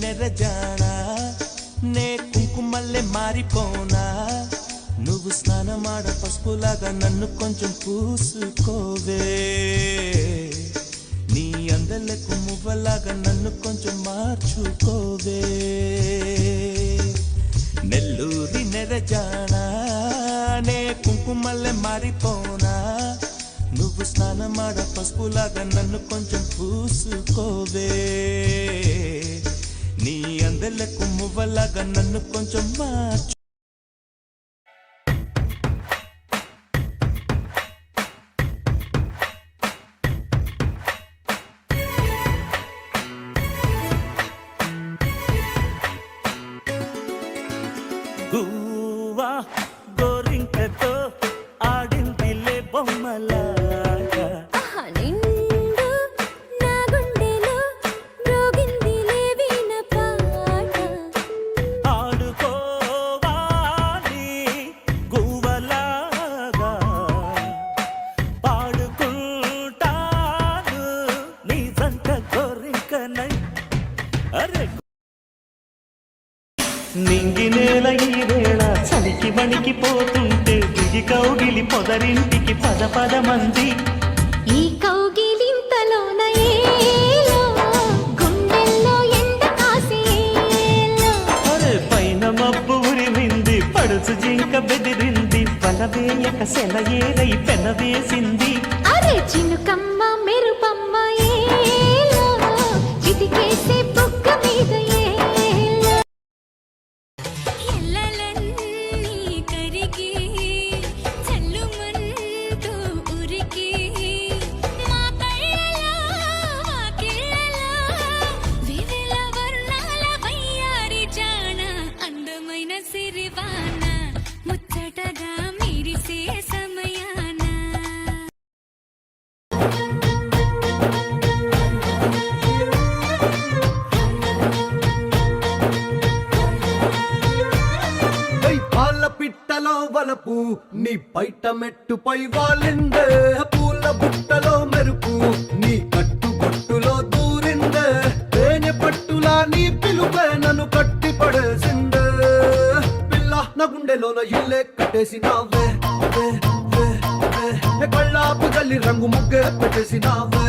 నెరజానా నే కుంకుమల్లే మారిపోనా నువ్వు స్నానమాడ పసుపులాగా నన్ను కొంచెం పూసుకోవే నీ అందలకు మువ్వలాగా నన్ను కొంచెం మార్చుకోవే నెల్లూరి నెరజానా నే కుంకుమల్లే మారిపోనా నువ్వు స్నానమాడ పసుపులాగా నన్ను కొంచెం పూసుకోవే నీ అందలకు మువ్వలాగా నన్ను కొంచెం మార్చు గువ్వా గోరింకతో ఆడిందిలే బొమ్మలాగా నిండు నా గుండెలో రోగిందిలే వీణ పాట ఆడుకోవాలి గువ్వలాగా పాడుకుంటాను నీ సంత గోరింకనై అరే నింగి నేల ఈ వేళ చలికి వణికిపోతుంటే దిగి కౌగిలి పొదరింటికి పద పద మంది ఈ కౌగిలింతలోన ఏలో గుండెల్లో ఎండ కాసేలో అరే పైన మబ్బు ఉరిమింది పడుచు జింక బెదిరింది వలవేయక సెలయేరై పెన వేసింది అరే చినుకమ్మ మెరుపమ్మ ఏలో చిటికేసే బుగ్గ మీద ఏలో ఎల్లలన్నీ కరిగి చల్లుమంటూ ఉరికి మా కళ్ళలో వాకిళ్ళలో వివిల వర్ణాల వయ్యారి జాణ అందమైన సిరివాన ముచ్చటగా మిరిసే సమయాన పాల పిట్టలో వలపు నీ పైట మెట్టుపై వాలిందే పూల బుట్టలో మెరుపు నీ కట్టు బొట్టులో దూరిందే తేనె పట్టులా నీ పిలుపే నన్ను కట్టి పడేసిందే పిల్ల నా గుండెలోన ఇల్లే కట్టేసినావే కళ్ళాపు గల్లి రంగు ముగ్గే పెట్టేసినావే